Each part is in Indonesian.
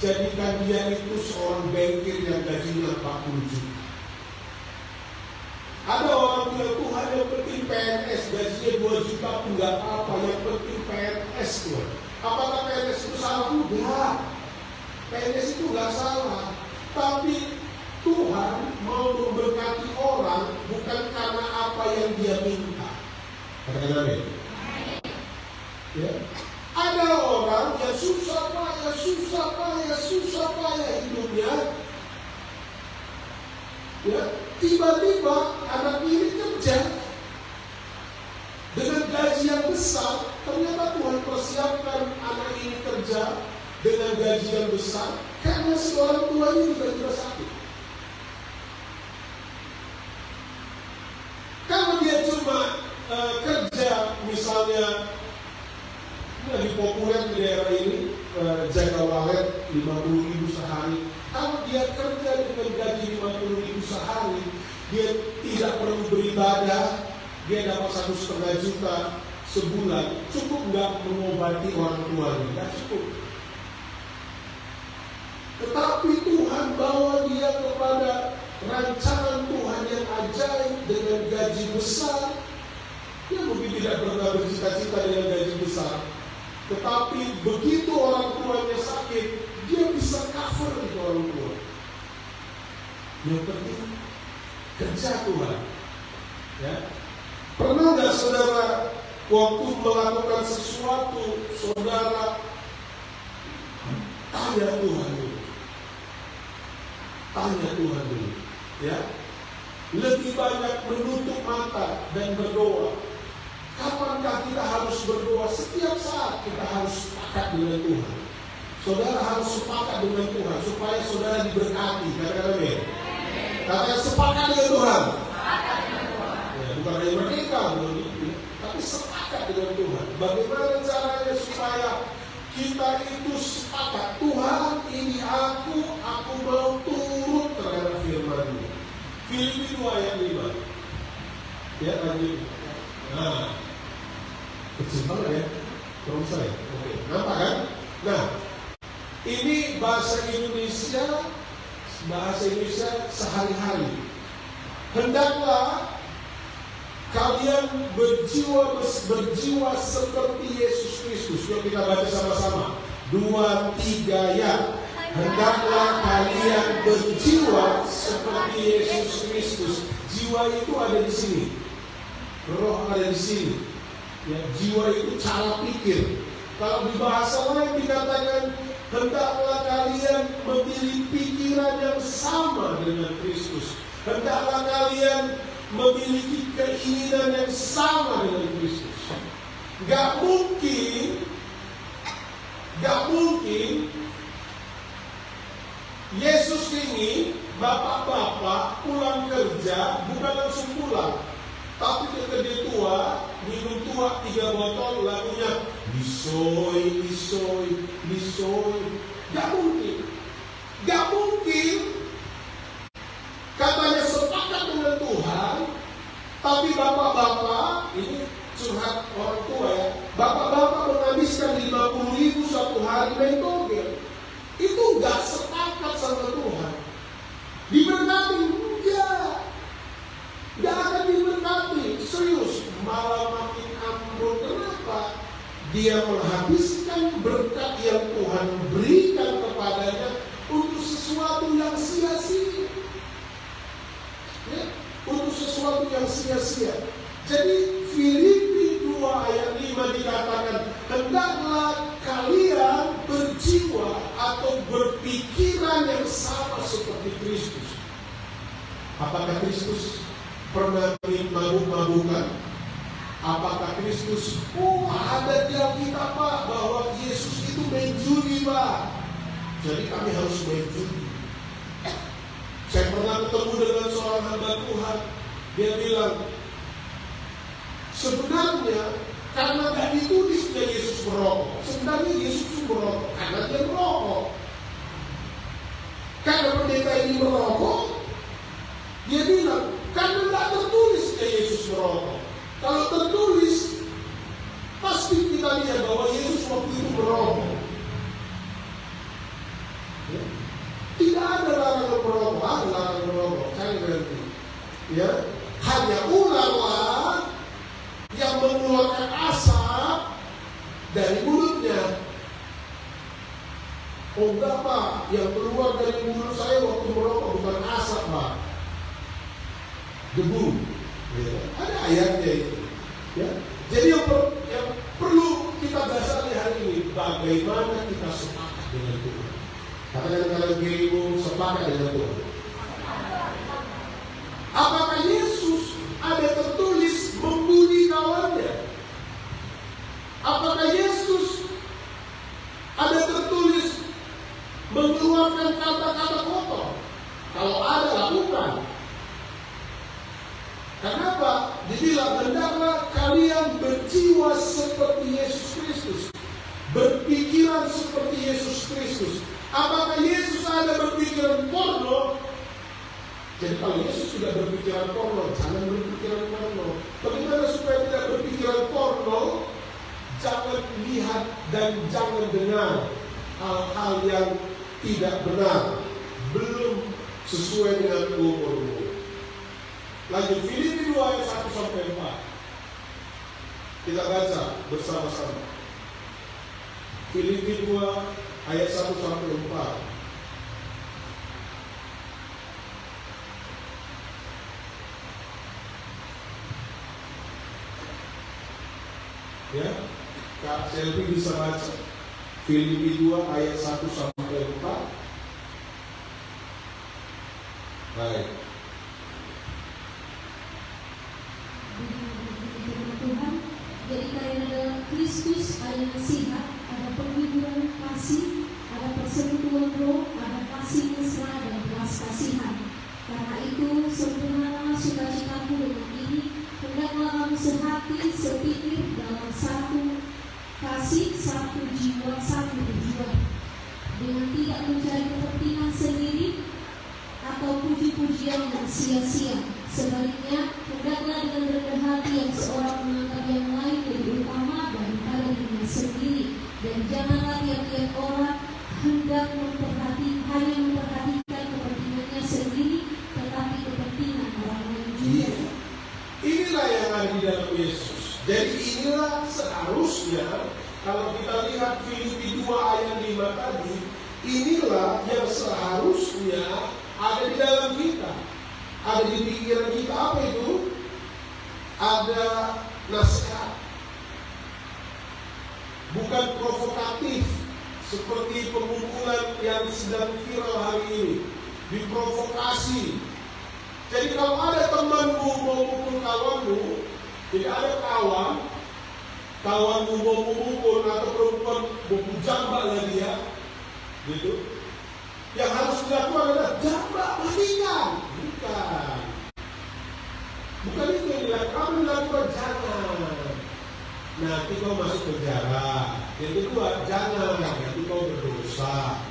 jadikan dia itu seorang bankir yang gajinya 40 juta. Ada orang bilang, Tuhan yang penting PNS, gajinya 2 juta pun nggak apa-apa, yang penting PNS Tuhan. Apakah PNS itu salah? Enggak. PNS itu nggak salah. Tapi Tuhan mau memberkati orang bukan karena apa yang dia minta. Katakan amin. Ya. Ada orang yang susah payah hidupnya. Ya, tiba-tiba anak ini kerja dengan gaji yang besar. Ternyata Tuhan persiapkan anak ini kerja dengan gaji yang besar karena si orang tua ini juga sakit. Kalau dia cuma kerja misalnya lagi populer di daerah ini, jaga walet 50.000 sehari. Kalau dia kerja dengan gaji 50.000 sehari, dia tidak perlu beribadah, dia dapat 1,5 juta sebulan, cukup nggak mengobati orang tuanya? Nggak cukup. Tetapi Tuhan bawa dia kepada rancangan Tuhan yang ajaib dengan gaji besar. Dia mungkin tidak pernah bercita-cita dengan gaji besar, tetapi begitu orang tuanya sakit, dia bisa cover itu orang tua. Yang penting kerja Tuhan. Ya. Pernah nggak saudara waktu melakukan sesuatu, saudara tanya Tuhan dulu. Tanya Tuhan dulu. Ya. Lebih banyak menutup mata dan berdoa. Kapankah kita harus berdoa? Setiap saat kita harus sepakat dengan Tuhan. Saudara harus sepakat dengan Tuhan supaya saudara diberkati. Katakan amin. Katakan sepakat dengan Tuhan. Ya, bukan hanya merdeka, tapi sepakat dengan Tuhan. Bagaimana caranya supaya kita itu sepakat? Tuhan, ini aku mau turut terhadap firman-Mu. Filipi 2 ayat 5. Ya, lanjut. Nah, kecil banget ya, kalau saya. Oke, nampak kan? Nah, ini bahasa Indonesia sehari-hari. Hendaklah kalian berjiwa seperti Yesus Kristus. Yuk kita baca sama-sama. 2, 3 ya. Hendaklah kalian berjiwa seperti Yesus Kristus. Jiwa itu ada di sini. Roh ada di sini. Ya, jiwa itu cara pikir. Kalau di bahasa lain dikatakan hendaklah kalian memiliki pikiran yang sama dengan Kristus. Hendaklah kalian memiliki keinginan yang sama dengan Kristus. Gak mungkin Yesus ini bapak-bapak pulang kerja bukan langsung pulang, tapi ketika dia tua, minum 3 botol, lagunya Lisoi. Gak mungkin katanya sepakat dengan Tuhan, tapi bapak-bapak, ini curhat orang tua ya, bapak-bapak menghabiskan 50.000 satu hari main togel. Itu gak sepakat sama Tuhan. Diberkati? Enggak. Gak akan diberkati. Serius, malah makin ambruk. Kenapa? Dia menghabiskan berkat yang Tuhan berikan kepadanya untuk sesuatu yang sia-sia. Ya, untuk sesuatu yang sia-sia. Jadi Filipi 2 ayat 5 dikatakan, hendaklah kalian berjiwa atau berpikiran yang sama seperti Kristus. Apakah Kristus pernah mabuk-mabukan? Apakah Kristus, ada di Alkitab Pak, bahwa Yesus itu main judi Pak, jadi kami harus main judi. Saya pernah ketemu dengan seorang hamba Tuhan. Dia bilang, sebenarnya karena gak ditulis dia Yesus merokok. Sebenarnya Yesus merokok karena dia merokok. Karena pendeta ini merokok, dia bilang karena gak tertulis dia Yesus merokok. Kalau tertulis, pasti kita lihat bahwa Yesus waktu itu merokok. Ya, hanya ularlah yang mengeluarkan asap dari mulutnya. Oh enggak Pak, yang keluar dari mulut saya waktu merokok bukan asap Pak, debu. Ya, ada ayatnya itu. Ya, jadi yang perlu kita dasari hari ini, bagaimana kita sepakat dengan Tuhan. Katakan kalian kirimu sepakat dengan Tuhan. Apakah Yesus ada tertulis membuli kawannya? Apakah Yesus ada tertulis mengeluarkan kata-kata kotor? Kalau ada, lakukan. Kenapa? Dibilang, hendaklah kalian berjiwa seperti Yesus Kristus, berpikiran seperti Yesus Kristus. Apakah Yesus ada berpikiran porno? Jadi kalau Yesus sudah berpikiran porno, jangan berpikiran porno. Bagaimana supaya tidak berpikiran porno? Jangan lihat dan jangan dengar hal-hal yang tidak benar, belum sesuai dengan umurmu. Lanjut, Filipi 2 ayat 1-4. Kita baca bersama-sama. Filipi 2 ayat 1-4. Ya, Kak Selvi bisa baca. Filipi 2 ayat 1-4. Baik. Tuhan, jadi karena dalam Kristus ada nasihat, ada penghiburan kasih, ada persekutuan roh, ada kasih mesra dan belas kasihan. Karena itu sempurnalah sukacitaku dengan ini, hendaklah kamu sehati, sepikir dalam satu kasih, satu jiwa, satu tujuan, dengan tidak mencari kepentingan sendiri atau puji-pujian yang sia-sia. Sebaliknya, hendaklah dengan rendah hati yang seorang menganggap yang lain lebih utama daripada dirinya sendiri, dan janganlah tiap-tiap orang hendak hanya memperhatikan kepentingannya sendiri, tetapi kepentingan orang lain juga. Inilah yang ada di dalam Yesus. Jadi inilah seharusnya, kalau kita lihat Filipi 2 ayat 5 tadi, inilah yang seharusnya ada di dalam kita, ada di pikiran kita. Apa itu? Ada nasihat, bukan provokatif seperti pemukulan yang sedang viral hari ini, diprovokasi. Jadi kalau ada temanmu mau mukul kawanmu, jadi ada kawanmu mau memukul atau perempuan mau jambak lagi ya, gitu. Yang harus dilakukan adalah jambak, matikan. Bukan itu yang dilakukan. Apa yang dilakukan? Jangan. Nanti kau masuk penjara. Yang kedua, jangan. Nanti kau berdosa.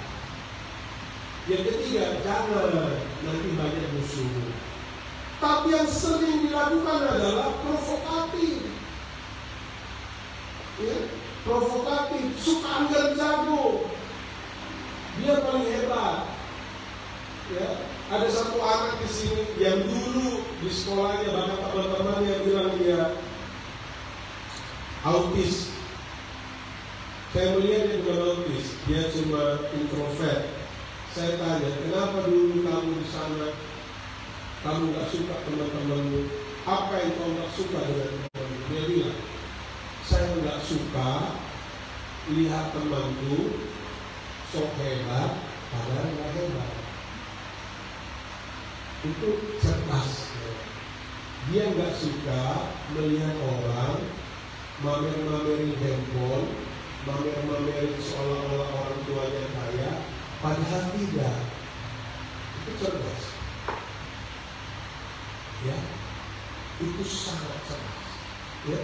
Yang ketiga, jangan. Nanti banyak musuh. Tapi yang sering dilakukan adalah provokatif. Ya, provokatif. Suka anggar jago. Dia paling hebat. Ya, ada satu anak di sini yang dulu di sekolahnya banyak teman-temannya bilang dia autis. Saya melihat dia bukan autis, dia cuma introvert. Saya tanya, kenapa dulu kamu di sana kamu nggak suka teman-temanmu? Apa yang kau nggak suka dengan temanmu? Dia bilang, saya nggak suka lihat temanku sok hebat, padahal nggak hebat. Itu cerdas. Dia nggak suka melihat orang mamer-mamerin handphone, mamer-mamerin seolah-olah orang tuanya kaya, padahal tidak. Itu cerdas. Ya, itu sangat cerdas. Ya,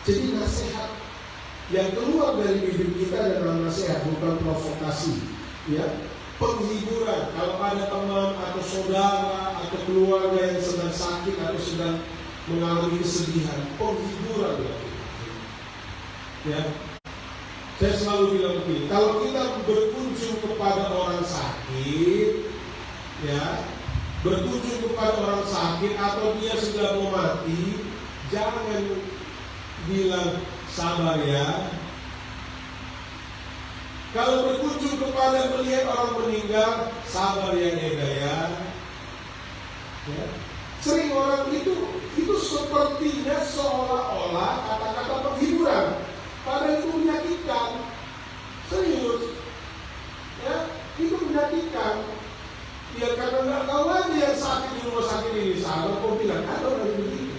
jadi nasihat yang keluar dari bibir kita adalah nasihat, bukan provokasi. Ya, penghiburan. Kalau ada teman atau saudara atau keluarga yang sedang sakit atau sedang mengalami kesedihan, penghiburan. Ya, saya selalu bilang begini, kalau kita berkunjung kepada orang sakit, ya, berkunjung kepada orang sakit atau dia sudah mau mati, jangan bilang sabar ya. Kalau berkunjung kepada melihat orang meninggal, sabar ya Eda ya. Sering orang itu sepertinya seolah-olah kata-kata penghiburan, padahal itu menyakitkan. Serius, ya, itu menyakitkan. Ya karena nggak tahu aja yang sakit di rumah sakit ini, sabar kau bilang ada orang begitu.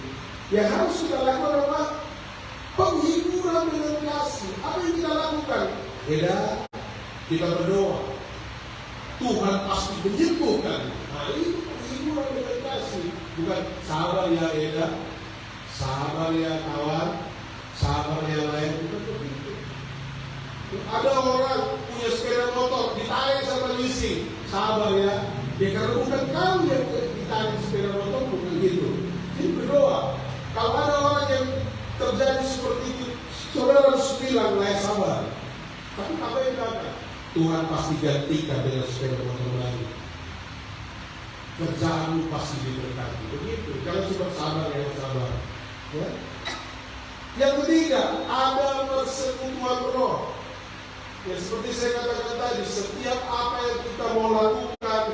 Yang harus kita lakukan apa? Penghiburan dengan kasih. Apa yang kita lakukan? Eda, kita berdoa. Tuhan pasti menyembuhkan. Nah itu penghiburan dengan kasih. Bukan sabar ya Eda, sabar ya kawan, sabar ya lain. Bukan begitu. Ada orang punya sepeda motor ditarik sama leasing, sabar ya. Ya karena bukan kamu yang ditarik sepeda motor, bukan gitu. Jadi berdoa. Kalau ada orang yang terjadi seperti itu, saudara harus bilang, saya sabar. Tapi apa yang kata? Tuhan pasti gantikan dengan sepeda motor lain. Kerjaanmu pasti diberkati. Begitu. Jangan cuma sabar ya, sabar. Ya. Yang ketiga, ada persekutuan roh. Ya seperti saya katakan tadi, setiap apa yang kita mau lakukan,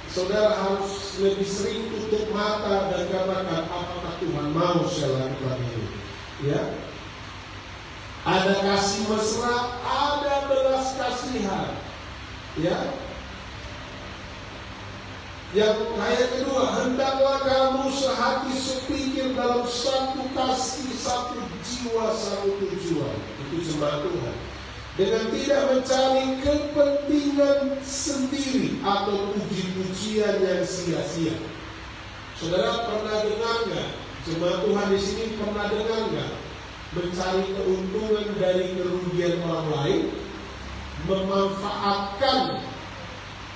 saudara harus lebih sering tutup mata dan katakan, apakah Tuhan mau saya lakukan ini? Ya. Ada kasih mesra, ada belas kasihan. Ya. Yang ayat kedua, hendaklah kamu sehati sepikir dalam satu kasih, satu jiwa, satu tujuan. Itu jemaat Tuhan. Dengan tidak mencari kepentingan sendiri atau puji-pujian yang sia-sia. Saudara pernah dengar nggak? Jemaat Tuhan di sini pernah dengar nggak? Mencari keuntungan dari kerugian orang lain, memanfaatkan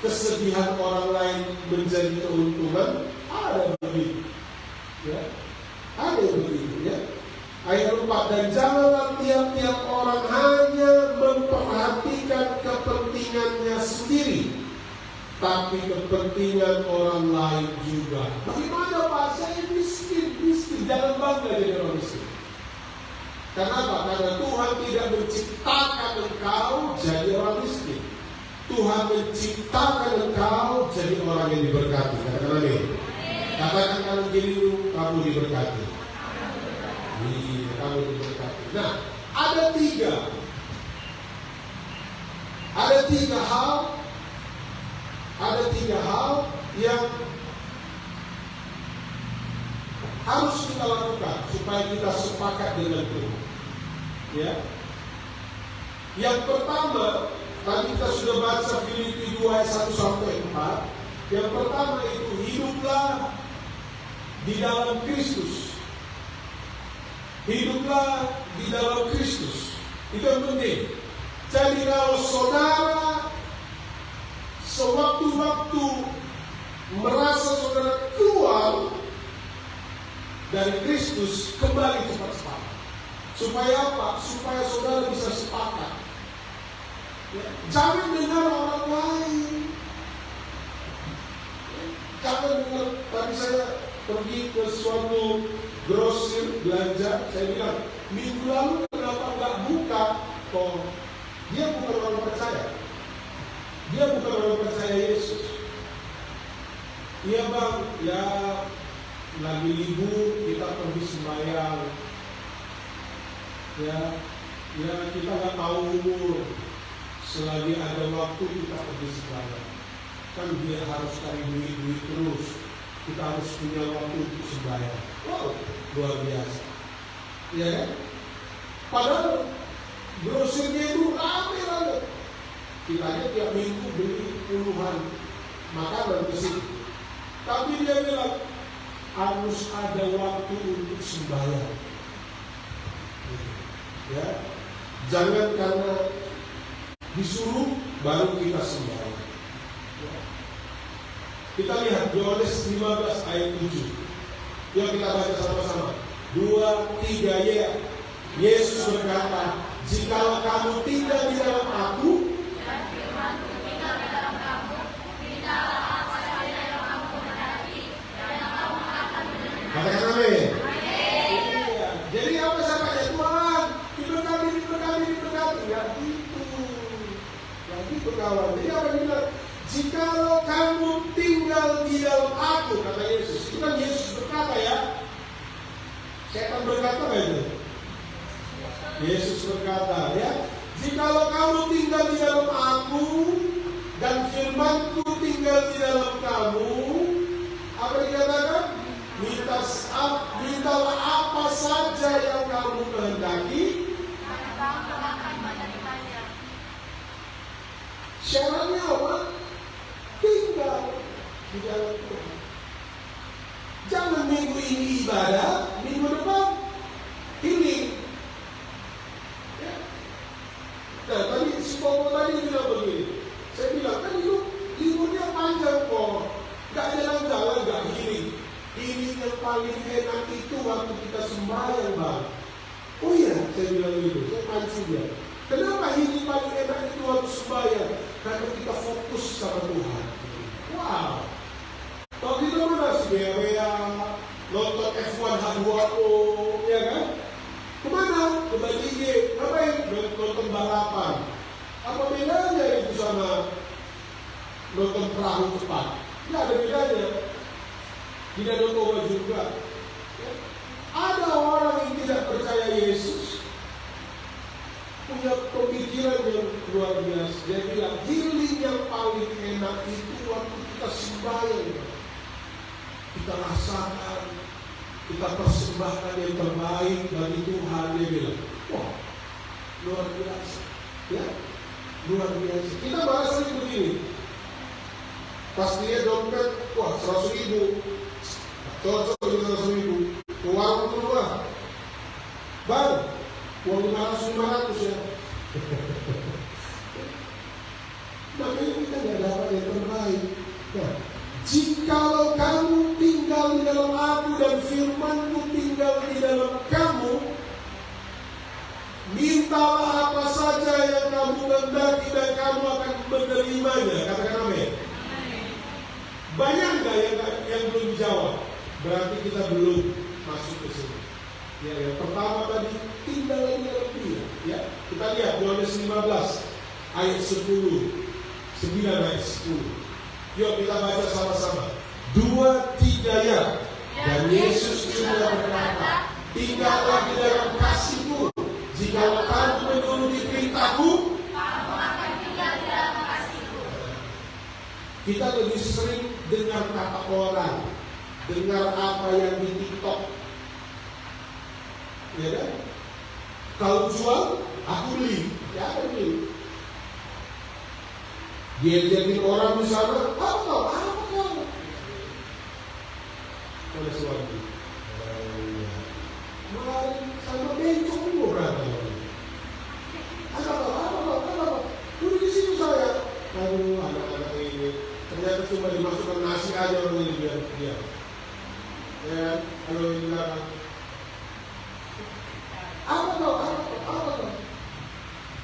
kesedihan orang lain menjadi keuntungan, ada begitu, ya, ada begitu, ya. Ayat 4, dan janganlah tiap-tiap orang hanya memperhatikan kepentingannya sendiri, tapi kepentingan orang lain juga. Bagaimana Pak? Saya miskin, jangan bangga jadi orang miskin. Kenapa? Karena Tuhan tidak menciptakan engkau jadi orang miskin. Tuhan menciptakan engkau jadi orang yang diberkati. Katakan amin. Katakan kalau dirimu kamu diberkati. Iya, kamu diberkati. Nah, ada tiga hal yang harus kita lakukan supaya kita sepakat dengan Tuhan. Ya. Yang pertama, tadi kita sudah baca Filipi 2 ayat 1 sampai 4. Yang pertama itu hiduplah di dalam Kristus. Hiduplah di dalam Kristus. Itu yang penting. Jadi kalau saudara sewaktu-waktu merasa saudara keluar dari Kristus, kembali cepat-cepat. Supaya apa? Supaya saudara bisa sepakat. Ya, jangan dengar orang lain. Jangan dengar. Tadi saya pergi ke suatu grosir belanja, saya bilang, minggu lalu kenapa nggak buka? Oh, dia bukan orang percaya. Dia bukan orang percaya Yesus. Iya bang, ya lagi libur kita pergi sembahyang. Ya kita nggak tahu umur. Selagi ada waktu kita pergi sembahyang. Kan dia harus cari duit terus. Kita harus punya waktu untuk sembahyang. Wow, luar biasa. Ya kan? Padahal grosirnya itu rame banget. Kita aja tiap minggu beli puluhan makanan ke situ. Tapi dia bilang harus ada waktu untuk sembahyang. Ya, jangan karena disuruh baru kita sembahyang. Ya. Kita lihat Yohanes 15 ayat 7. Yuk kita baca sama-sama. 2, 3, ya. Yesus berkata, jikalau kamu tinggal di dalam aku, dan firman-Ku tinggal di dalam kamu, mintalah apa saja yang kamu kehendaki, dan Itu kawan. Jadi apa yang bilang? Jikalau kamu tinggal di dalam aku, kata Yesus. Itu kan Yesus berkata ya. Setan berkata nggak itu? Yesus berkata ya. Jikalau kamu tinggal di dalam aku dan firmanku tinggal di dalam kamu, apa dikatakan? Mintalah apa saja yang kamu kehendaki. Syaratnya apa? Tinggal di dalam Tuhan. Jangan minggu ini ibadah, minggu depan healing. Ya. Nah, tadi si Bobo tadi bilang begini. Saya bilang kan itu liburnya panjang kok, nggak jalan-jalan, nggak healing. Healing yang paling enak itu waktu kita sembahyang, Bang. Oh iya, saya bilang gitu. Saya pancing dia. Kenapa healing paling enak itu waktu sembahyang? Karena kita fokus sama Tuhan. Wow. Kalau kita mana sih bea nonton F1 H2O, ya kan? Kemana? Ke Bali G. Ngapain? Nonton balapan. Apa bedanya itu sama nonton perahu cepat? Tidak ada bedanya. Tidak ada toba juga. Ya. Ada orang yang tidak percaya Yesus, punya pemikiran yang luar biasa. Dia bilang, healing yang paling enak itu waktu kita sembahyang. Kita rasakan, kita persembahkan yang terbaik bagi Tuhan. Dia bilang, wah, luar biasa. Ya, luar biasa. Kita bahas lagi begini. Pas dia dompet, wah 100.000. Cocok dengan 100.000. Ke warung keluar. Bang, uang 500 ya. Makanya kita tidak dapat yang terbaik. Nah, jikalau kamu tinggal di dalam aku dan firmanku tinggal di dalam kamu, mintalah apa saja yang kamu kehendaki dan kamu akan menerimanya. Katakan amin. Banyak nggak yang belum jawab? Berarti kita belum masuk ke sini. Ya, yang pertama tadi tinggal di dalam Dia. Ya, kita lihat Yohanes 15 ayat 10, 9 ayat 10. Yuk kita baca sama-sama. 2, 3 ya. Dan Yesus juga berkata, tinggallah di dalam kasih-Ku. Jika kamu menuruti perintah-Ku, kamu akan tinggal di dalam kasih-Ku. Kita lebih sering dengar kata orang, dengar apa yang di TikTok. Ya kan? Kalau jual, aku beli. Ya, aku beli. Dia jadi orang di sana, apa kau? Oleh sebab itu, mari sama bencong dulu berapa? Apa kau? Duduk di sini saya. Aduh, anak-anak ini ternyata cuma dimasukkan nasi aja orang ini biar dia. Ya, kalau ini bilang, apa kau?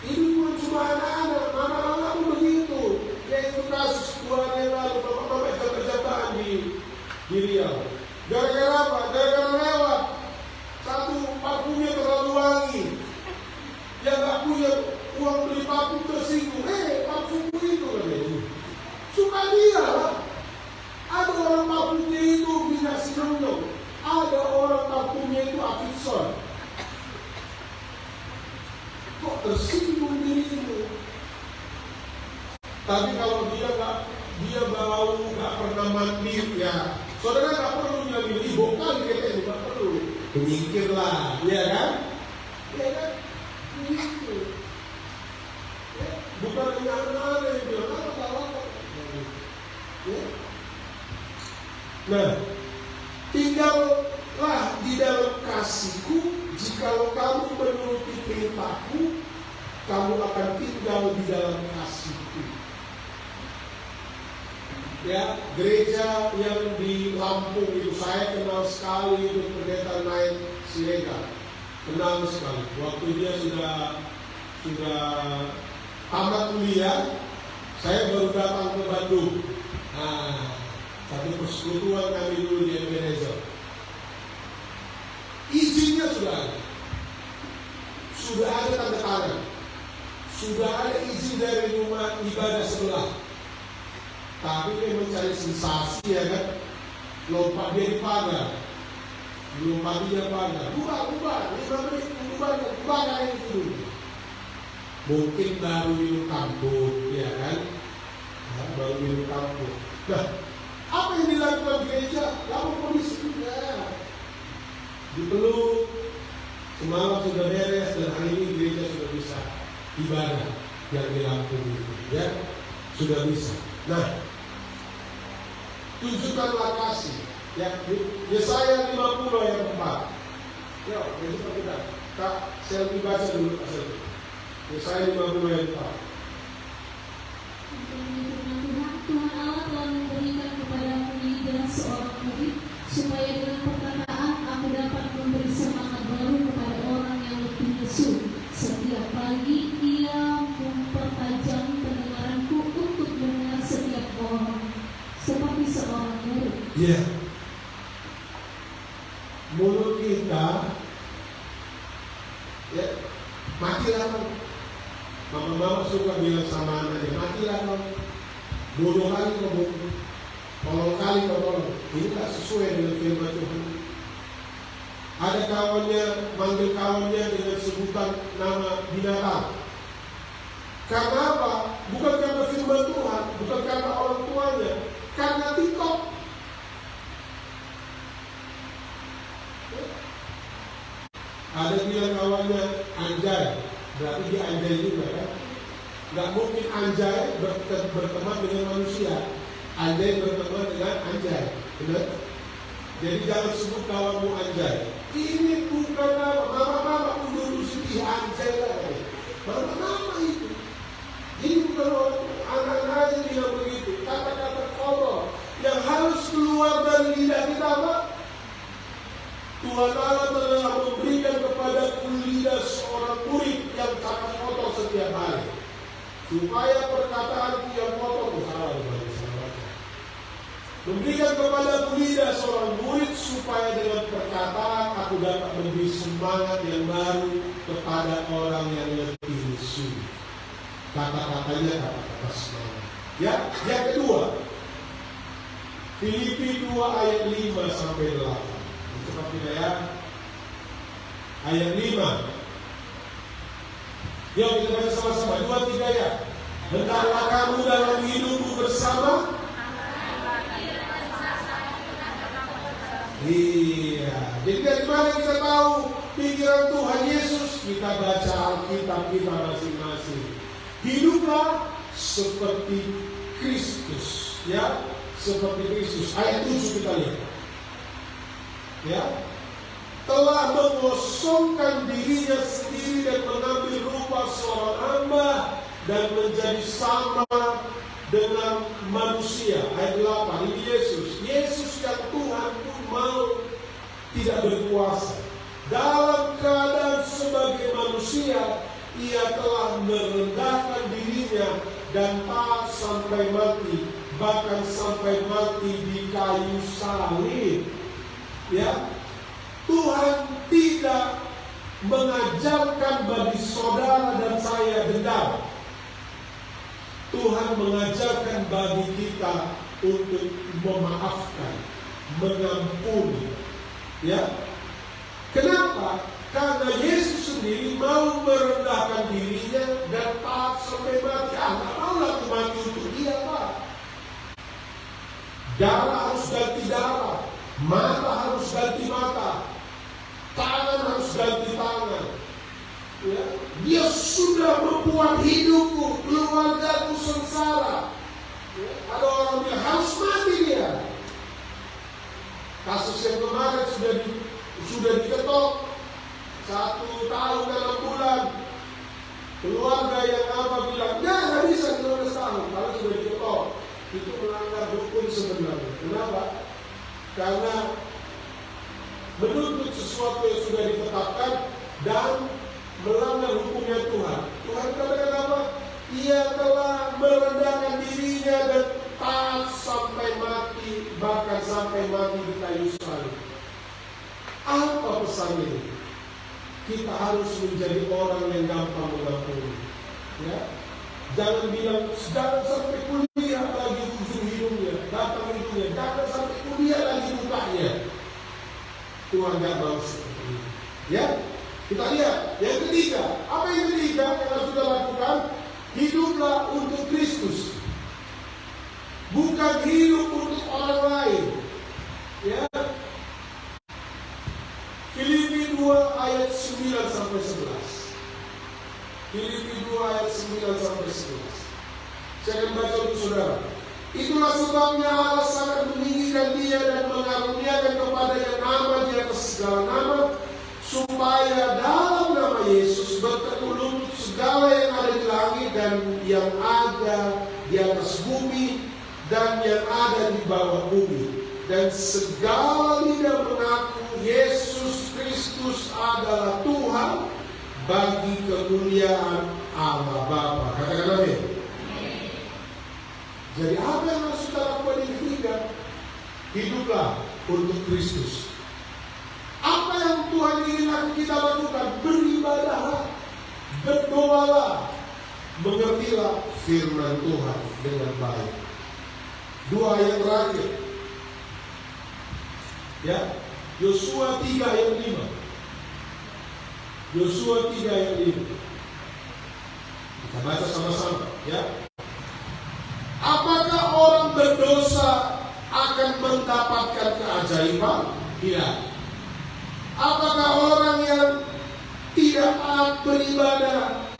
Ini cuma anak-anak, mama-mama pun begitu. Yaitu kasus 2 hari yang lalu, bapak-bapak jabatan di Riau. Gara-gara apa? Gara-gara lewat. Satu, parfumnya terlalu wangi. Yang gak punya uang beli parfum tersinggung. Parfummu itu katanya. Suka dia lah. Ada orang parfumnya itu minyak sinonyong. Ada orang parfumnya itu Afifson. Kok tersinggung dirimu? Tapi kalau dia bau, nggak pernah mandi, ya saudara nggak perlu bilang ini bokal kita juga perlu menyingkir lah, ya kan? Ya kan? Begitu. Ya, bukan anak-anak yang bilang apa. Ya. Nah, tinggallah di dalam kasih-Ku. Jikalau kamu menuruti perintah-Ku, kamu akan tinggal di dalam kasih-Ku. Ya, gereja yang di Lampung itu saya kenal sekali, itu pendeta Naik Siregar. Kenal sekali. Waktu dia sudah tamat kuliah, saya baru datang ke Bandung. Nah, satu persekutuan kami dulu di Ebenezer. Izinnya sudah ada tanda tangan. sudah ada izin dari rumah ibadah sebelah, tapi dia mencari sensasi, ya kan? Lompat dia di pagar, lompat dia pagar, bubar, 5 menit, bubar ini dulu. Mungkin baru minum kampung, ya kan? Nah, baru minum kampung. Nah, apa yang dilakukan gereja? Lapor polisi juga, dipeluk. Semalam sudah beres dan hari ini gereja sudah bisa ibadah yang di Lampung itu, ya, sudah bisa. Nah, tunjukkanlah kasih. Ya, Yesaya 50 ayat 4. Ya, jadi kita Kak Selvi baca dulu Kak Selvi. Yesaya 50 ayat 4. Tuhan Allah telah memberikan kepadaku lidah seorang murid, supaya dengan perkataan aku dapat memberi semangat baru kepada orang yang letih lesu. Setiap pagi ia mempertajam pendengaranku untuk mendengar setiap orang, seperti seorang guru. Ya, mulut kita, ya, matilah kau. Mama suka bilang sama anaknya, matilah kau. Bodoh kali kau bodoh, tolong kali kau tolong. Ini tak sesuai dengan firman Tuhan. Ada kawannya, manggil kawannya dengan sebutan nama binatang. Karena apa? Bukan karena firman Tuhan, bukan karena orang tuanya, karena TikTok. Ada bilang kawannya anjay, berarti dia anjay juga kan? Gak mungkin anjay berteman dengan manusia, anjay berteman dengan anjay, benar? Jadi jangan sebut kawanmu anjay. Ini bukan nama, mama undur sedih anjay lagi. Mama itu. Ini bukan orang anak-anak aja bilang begitu. Kata-kata kotor yang harus keluar dari lidah kita apa? Tuhan Allah telah memberikan kepada lidah seorang murid yang sangat kotor setiap hari, supaya perkataanku yang kotor memberikan kepada lidah seorang murid, supaya dengan perkataan aku dapat memberi semangat yang baru kepada orang yang letih lesu. Kata-katanya kata-kata semangat. Ya, yang kedua, Filipi 2 ayat 5 sampai 8. Cepat kita ya. Ayat 5. Yuk kita baca sama-sama 2-3 ya. Hendaklah kamu dalam hidupmu bersama. Iya. Jadi dari mana kita tahu pikiran Tuhan Yesus? Kita baca Alkitab kita masing-masing. Hiduplah seperti Kristus, ya, seperti Kristus. Ayat 7 kita lihat. Ya, telah mengosongkan dirinya sendiri dan mengambil rupa seorang hamba dan menjadi sama dengan manusia. Ayat 8, ini Yesus yang Tuhan pun mau tidak berkuasa. Dalam keadaan sebagai manusia, ia telah merendahkan dirinya dan taat sampai mati, bahkan sampai mati di kayu salib. Ya, Tuhan tidak mengajarkan bagi saudara dan saya dendam. Tuhan mengajarkan bagi kita untuk memaafkan, mengampuni. Ya, kenapa? Karena Yesus sendiri mau merendahkan dirinya dan taat sampai mati. Nggak mau aku mati untuk dia, Pak. Darah harus ganti darah. Mata harus ganti mata, tangan harus ganti tangan. Ya. Dia sudah membuat hidupku, keluargaku sengsara. Ya. Ada orang yang harus mati dia. Kasus yang kemarin sudah diketok 1 tahun 6 bulan. Keluarga yang bilang, nggak bisa 15 tahun kalau sudah diketok. Itu melanggar hukum sebenarnya. Kenapa? Karena menuntut sesuatu yang sudah ditetapkan dan melanggar hukumnya Tuhan. Tuhan katakan apa? Ia telah merendahkan dirinya dan taat sampai mati, bahkan sampai mati di kayu salib. Apa pesan ini? Kita harus menjadi orang yang gampang mengampuni. Ya, jangan bilang jangan sampai kuliah lagi ujung hidungnya, datang hidungnya, jangan sampai kuliah lagi mukanya. Tuhan nggak mau seperti ini. Ya, kita lihat yang ketiga. Apa yang ketiga yang harus kita lakukan? Hiduplah untuk Kristus, bukan hidup untuk orang lain. Ya, Filipi 2 ayat 9 sampai 11. Filipi 2 ayat 9 sampai 11. Saya akan baca untuk saudara. Itulah sebabnya Allah sangat meninggikan dia dan mengaruniakan kepadanya nama di atas segala nama, supaya dalam nama Yesus bertekuk lutut segala yang ada di langit dan yang ada di atas bumi dan yang ada di bawah bumi, dan segala lidah mengaku Yesus Kristus adalah Tuhan, bagi kemuliaan Allah Bapa. Katakan amin. Jadi apa yang harus kita lakukan yang ketiga? Hiduplah untuk Kristus. Apa yang Tuhan ingin kita lakukan? Beribadahlah, berdoalah, mengertilah firman Tuhan dengan baik. 2 ayat terakhir. Ya, Yosua 3 ayat 5. Yosua 3 ayat 5. Kita baca sama-sama, ya. Apakah orang berdosa akan mendapatkan keajaiban? Tidak. Apakah orang yang tidak taat beribadah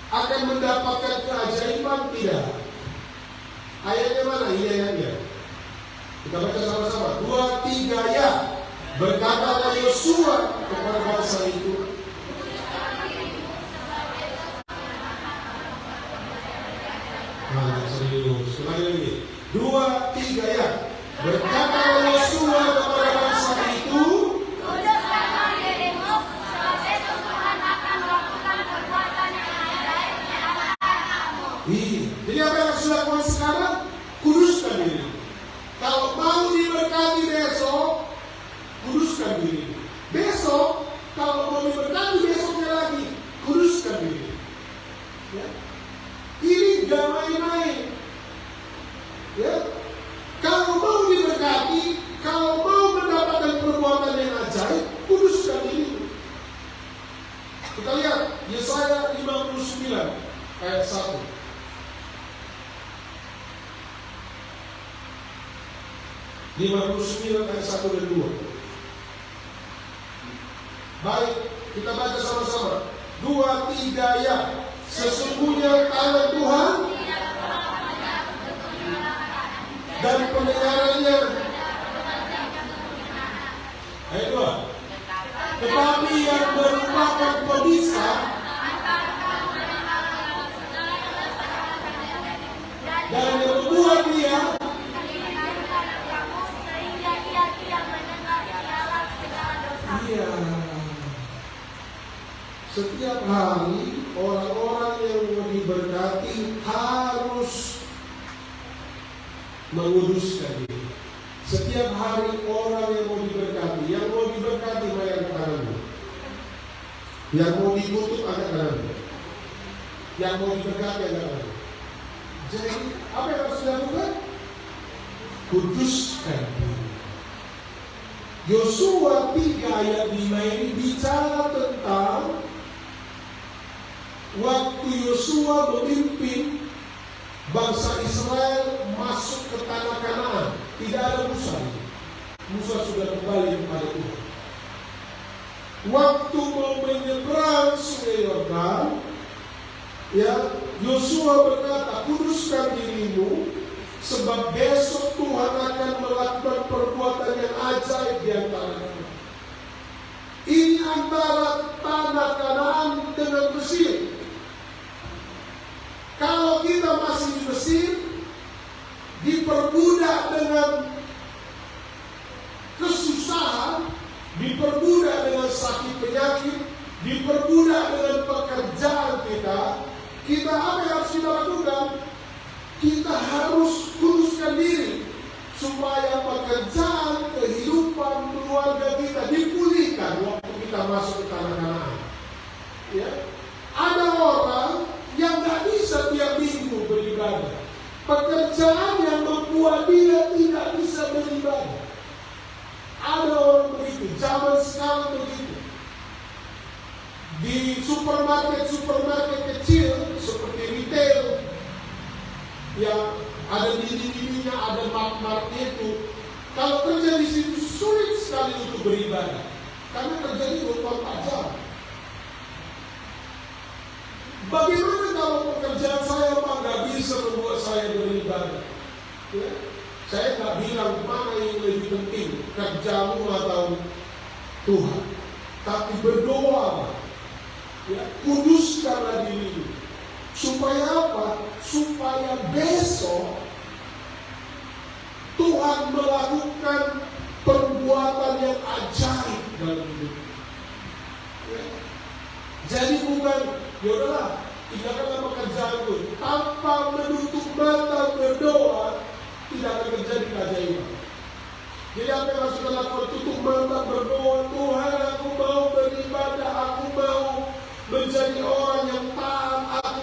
akan mendapatkan keajaiban? Tidak. Ayatnya mana? Ini ayatnya. Kita baca sama-sama. 2, 3, ya. Berkatalah Yosua kepada bangsa itu, serius. Lagi. 2, 3, ya. Berkatalah Yosua kepada bangsa itu, kuduskanlah dirimu, sebab besok Tuhan akan melakukan perbuatan yang ajaib di antara kamu. Jadi apa yang harus dilakukan sekarang? Kuduskan diri. Kalau mau diberkati besok, kuduskan diri. Besok, kalau mau diberkati besoknya lagi, kuduskan diri. Ya. Ini gak main-main. Ya. Kalau mau diberkati, kalau mau mendapatkan perbuatan yang ajaib, kuduskan diri. Kita lihat Yesaya 59 ayat 1. ayat 1 dan 2. Baik, kita baca sama-sama. 2, 3, ya. Sesungguhnya tangan Tuhan dan pendengarannya. Ayat 2. Tetapi yang merupakan pemisah dan yang membuat dia, iya. Setiap hari orang-orang yang mau diberkati harus menguduskan diri. Setiap hari orang yang mau diberkati bayar tanganmu. Yang mau dikutuk angkat tanganmu. Yang mau diberkati angkat tanganmu. Jadi apa yang harus dilakukan? Kuduskan diri. Yosua 3 ayat 5 ini bicara tentang waktu Yosua memimpin bangsa Israel masuk ke tanah Kanaan. Tidak ada Musa. Musa sudah kembali kepada Tuhan. Waktu mau menyeberang Sungai Yordan, ya, Yosua berkata, kuduskan dirimu, sebab besok Tuhan akan melakukan perbuatan yang ajaib di antara kamu. Ini antara tanah Kanaan dengan Mesir. Kalau kita masih di Mesir, diperbudak dengan kesusahan, diperbudak dengan sakit penyakit, diperbudak dengan pekerjaan kita apa yang harus kita lakukan? Kita harus kuduskan diri supaya pekerjaan, kehidupan, keluarga kita dipulihkan waktu kita masuk ke tanah Kanaan. Ya. Ada orang pekerjaan yang membuat dia tidak bisa beribadah. Ada orang begitu, zaman sekarang begitu. Di supermarket kecil seperti retail yang ada dinding-dindingnya, ada mak-maknya itu. Kalau kerja di situ sulit sekali untuk beribadah, karena kerjanya 24 jam. Bagaimana kalau pekerjaan saya Pak nggak bisa membuat saya beribadah? Ya? Saya nggak bilang mana yang lebih penting, kerjamu atau Tuhan. Tapi berdoa, ya, kuduskanlah dirimu. Supaya apa? Supaya besok Tuhan melakukan perbuatan yang ajaib dalam hidup. Ya. Jadi bukan, yaudahlah, tinggalkanlah pekerjaanku. Tanpa menutup mata berdoa, tidak akan terjadi keajaiban. Jadi apa yang harus kita lakukan? Tutup mata berdoa, Tuhan aku mau beribadah, aku mau menjadi orang yang taat, aku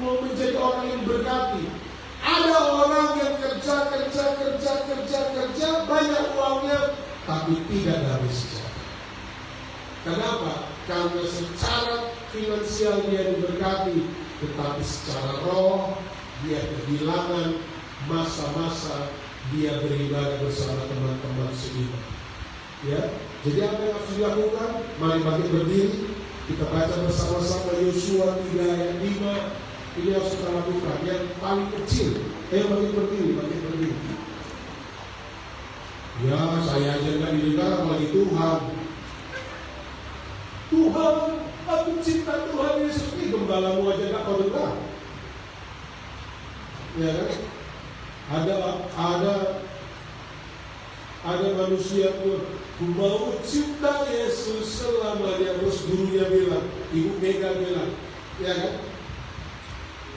mau menjadi orang yang berkati. Ada orang yang kerja, banyak uangnya, tapi tidak damai sejahtera. Kenapa? Karena secara finansial dia diberkati, tetapi secara roh dia kehilangan masa-masa dia beribadah bersama teman-teman seiman. Ya, jadi apa yang harus dilakukan? Mari bangkit berdiri, kita baca bersama-sama Yosua 3 ayat 5. Ini harus kita lakukan. Yang paling kecil, bangkit berdiri. Ya, saya aja nggak didengar, apalagi Tuhan. Tuhan, aku cinta Tuhan Yesus. Ini gembalamu aja nggak kau dengar. Ya kan? Ada manusia pun, ku mau cinta Yesus selamanya. Terus gurunya bilang, Ibu Mega bilang, ya kan?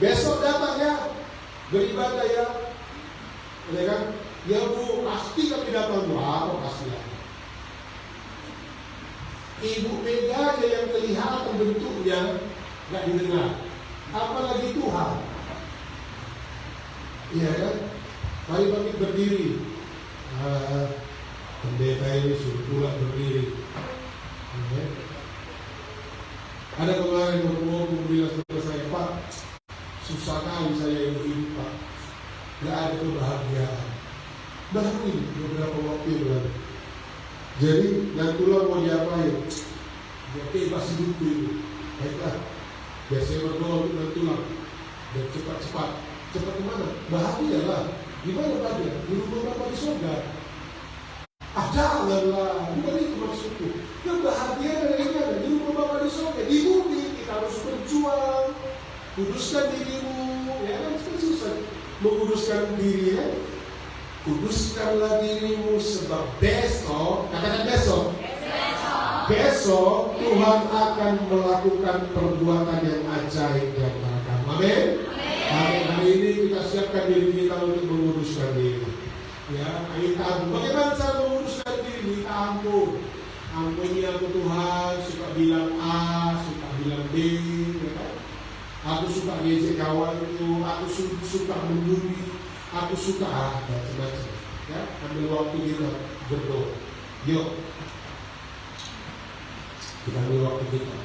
Besok datang ya, beribadah ya, ya kan? Ya Bu, pasti kami datang. Wah, pasti ya. Ibu Mega aja yang kelihatan bentuknya nggak didengar, apalagi Tuhan. Iya kan? Mari bangkit berdiri. Pendeta ini suruh pulang berdiri. Ya. Ada kemarin ngomong bilang kepada saya, Pak, susah kali saya hidup Pak, nggak ada kebahagiaan. Baru ini beberapa waktu yang lalu. Jadi dan tulang mau diapain? Dia bebas hidupku itu. Baiklah, biasanya berdoa untuk dan tulang. Dan cepat-cepat kemana? Bahagialah. Gimana bahagia? Di rumah Bapa di surga. Janganlah, bukan itu maksudku. Kebahagiaan dari ini ada di rumah Bapa di surga. Di bumi kita harus berjuang, kuduskan dirimu. Ya kan susah menguduskan diri ya. Kuduskanlah dirimu sebab besok, katakan besok. Besok Tuhan akan melakukan perbuatan yang ajaib dan beragam. Amin. Hari ini kita siapkan diri kita untuk menguduskan diri. Ya, kita ampun. Bagaimana cara menguduskan diri? Kita ampun. Ampuni aku Tuhan. Suka bilang A, suka bilang B. Ya kan? Aku suka ngejek kawanku. Aku suka membuli. Aku suka macam-macam. Ya, ambil waktu kita berdoa. Yuk. Kita ambil waktu kita.